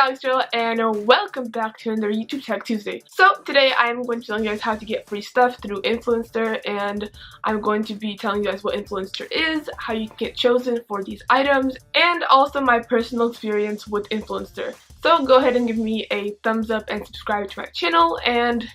Alex Jill, and welcome back to another YouTube Tech Tuesday. So today I'm going to tell you guys how to get free stuff through Influenster, and I'm going to be telling you guys what Influencer is, how you can get chosen for these items, and also my personal experience with Influencer. So go ahead and give me a thumbs up and subscribe to my channel, and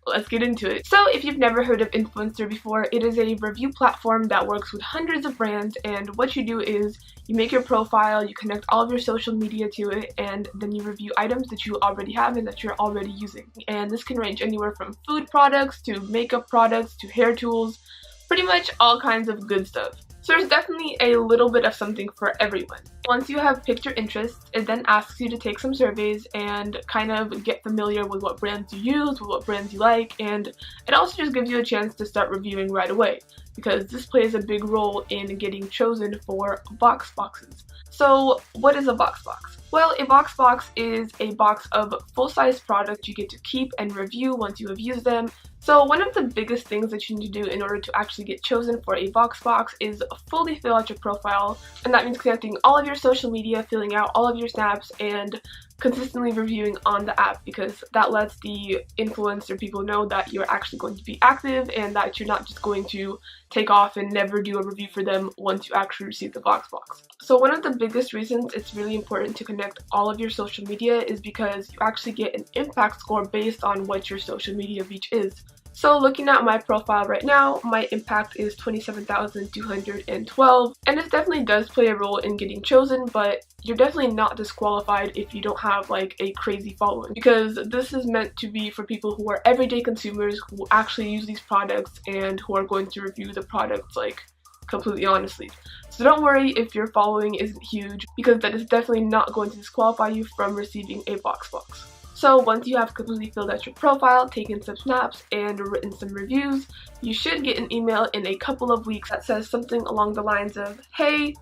let's get into it. So if you've never heard of Influencer before, it is a review platform that works with hundreds of brands, and what you do is you make your profile, you connect all of your social media to it, and then you review items that you already have and that you're already using. And this can range anywhere from food products to makeup products to hair tools, pretty much all kinds of good stuff. So there's definitely a little bit of something for everyone. Once you have picked your interests, it then asks you to take some surveys and kind of get familiar with what brands you use, with what brands you like, and it also just gives you a chance to start reviewing right away, because this plays a big role in getting chosen for box boxes. So what is a box box? Well, a box box is a box of full-size products you get to keep and review once you have used them. So one of the biggest things that you need to do in order to actually get chosen for a box box is fully fill out your profile, and that means connecting all of your social media, filling out all of your snaps, and consistently reviewing on the app, because that lets the influencer people know that you're actually going to be active and that you're not just going to take off and never do a review for them once you actually receive the box box. So one of the biggest reasons it's really important to connect all of your social media is because you actually get an impact score based on what your social media reach is. So looking at my profile right now, my impact is 27,212, and this definitely does play a role in getting chosen, but you're definitely not disqualified if you don't have like a crazy following, because this is meant to be for people who are everyday consumers who actually use these products and who are going to review the products like completely honestly. So don't worry if your following isn't huge, because that is definitely not going to disqualify you from receiving a box box. So once you have completely filled out your profile, taken some snaps, and written some reviews, you should get an email in a couple of weeks that says something along the lines of, hey,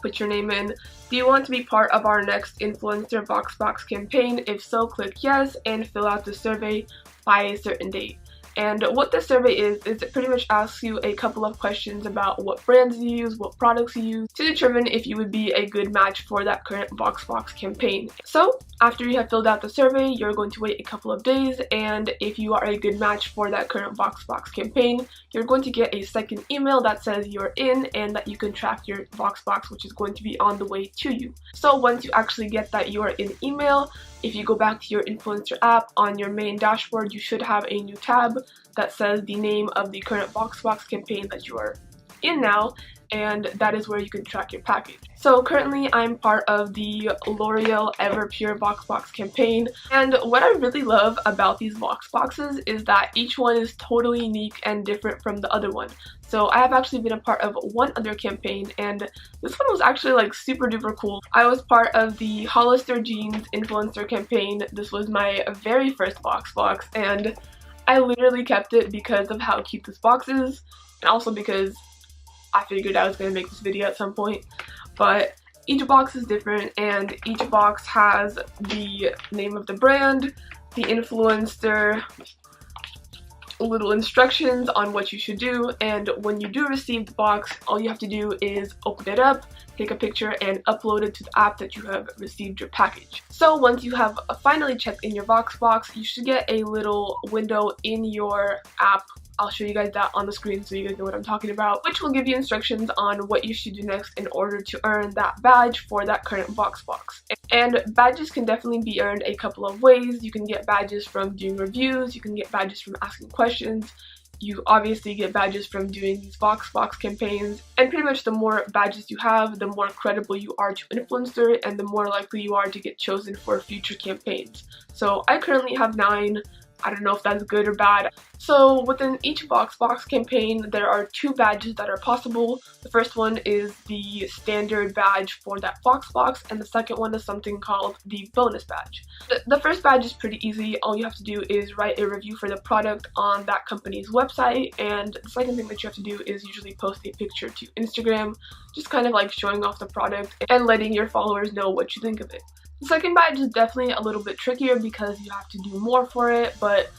put your name in, do you want to be part of our next Influencer box box campaign? If so, click yes and fill out the survey by a certain date. And what this survey is it pretty much asks you a couple of questions about what brands you use, what products you use, to determine if you would be a good match for that current box box campaign. So after you have filled out the survey, you're going to wait a couple of days, and if you are a good match for that current box box campaign, you're going to get a second email that says you're in and that you can track your box box, which is going to be on the way to you. So once you actually get that you are in email, if you go back to your Influencer app, on your main dashboard you should have a new tab that says the name of the current box box campaign that you are in now, and that is where you can track your package. So currently I'm part of the L'Oreal Everpure box box campaign, and what I really love about these box boxes is that each one is totally unique and different from the other one. So I have actually been a part of one other campaign, and this one was actually like super duper cool. I was part of the Hollister Jeans influencer campaign. This was my very first box box, and I literally kept it because of how cute this box is, and also because I figured I was going to make this video at some point. But each box is different, and each box has the name of the brand, the influencer, little instructions on what you should do, and when you do receive the box, all you have to do is open it up, take a picture, and upload it to the app that you have received your package. So once you have finally checked in your box box, you should get a little window in your app. I'll show you guys that on the screen so you guys know what I'm talking about, which will give you instructions on what you should do next in order to earn that badge for that current box box. And badges can definitely be earned a couple of ways. You can get badges from doing reviews, you can get badges from asking questions, you obviously get badges from doing these box box campaigns, and pretty much the more badges you have, the more credible you are to Influencer, and the more likely you are to get chosen for future campaigns. So I currently have 9. I don't know if that's good or bad. So within each box box campaign, there are 2 badges that are possible. The first one is the standard badge for that box box, and the second one is something called the bonus badge. The first badge is pretty easy. All you have to do is write a review for the product on that company's website, and the second thing that you have to do is usually post a picture to Instagram, just kind of like showing off the product and letting your followers know what you think of it. The second badge is definitely a little bit trickier because you have to do more for it, but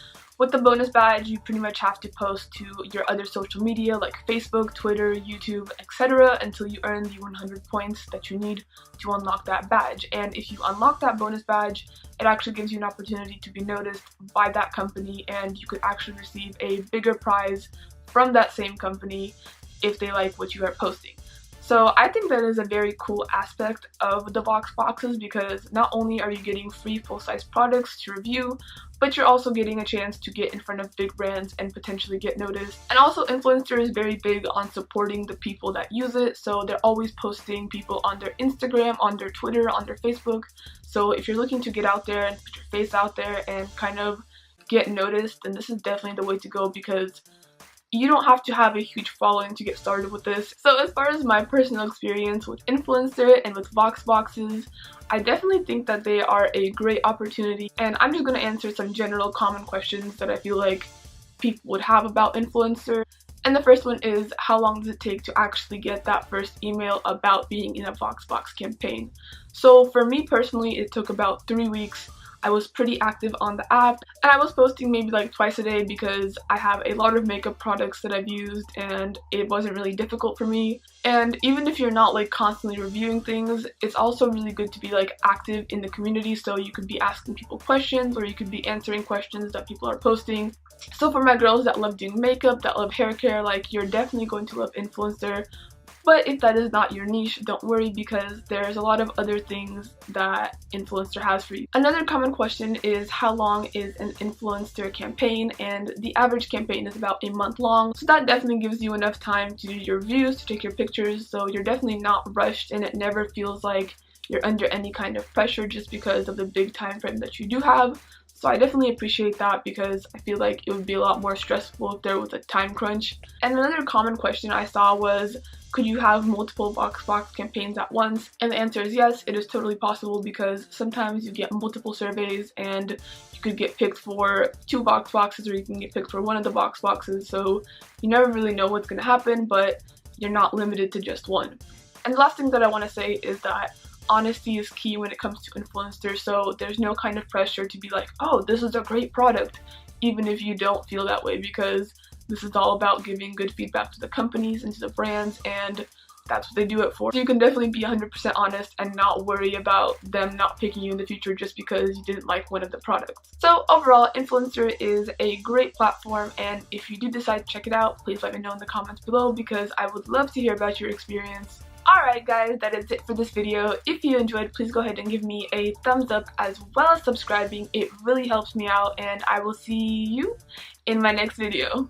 With the bonus badge, you pretty much have to post to your other social media like Facebook, Twitter, YouTube, etc. until you earn the 100 points that you need to unlock that badge. And if you unlock that bonus badge, it actually gives you an opportunity to be noticed by that company, and you could actually receive a bigger prize from that same company if they like what you are posting. So I think that is a very cool aspect of the Vox boxes, because not only are you getting free full-size products to review, but you're also getting a chance to get in front of big brands and potentially get noticed. And also, Influenster is very big on supporting the people that use it, so they're always posting people on their Instagram, on their Twitter, on their Facebook. So if you're looking to get out there and put your face out there and kind of get noticed, then this is definitely the way to go, because you don't have to have a huge following to get started with this. So as far as my personal experience with Influenster and with Vox boxes, I definitely think that they are a great opportunity, and I'm just going to answer some general common questions that I feel like people would have about Influencer. And the first one is, how long does it take to actually get that first email about being in a Vox box campaign? So for me personally, it took about 3 weeks. I was pretty active on the app, and I was posting maybe like twice a day because I have a lot of makeup products that I've used and it wasn't really difficult for me. And even if you're not like constantly reviewing things, it's also really good to be like active in the community, so you could be asking people questions or you could be answering questions that people are posting. So for my girls that love doing makeup, that love hair care, like, you're definitely going to love Influencer. But if that is not your niche, don't worry, because there's a lot of other things that Influencer has for you. Another common question is, how long is an Influencer campaign? And the average campaign is about a month long, so that definitely gives you enough time to do your reviews, to take your pictures, so you're definitely not rushed, and it never feels like you're under any kind of pressure just because of the big time frame that you do have. So I definitely appreciate that, because I feel like it would be a lot more stressful if there was a time crunch. And another common question I saw was, could you have multiple Vox box campaigns at once? And the answer is yes, it is totally possible, because sometimes you get multiple surveys and you could get picked for 2 Vox boxes, or you can get picked for 1 of the Vox boxes, so you never really know what's going to happen, but you're not limited to just 1. And the last thing that I want to say is that honesty is key when it comes to Influencer, so there's no kind of pressure to be like, oh, this is a great product, even if you don't feel that way, because this is all about giving good feedback to the companies and to the brands, and that's what they do it for. So you can definitely be 100% honest and not worry about them not picking you in the future just because you didn't like one of the products. So overall, Influencer is a great platform, and if you do decide to check it out, please let me know in the comments below, because I would love to hear about your experience. Alright guys, that is it for this video. If you enjoyed, please go ahead and give me a thumbs up, as well as subscribing. It really helps me out, and I will see you in my next video.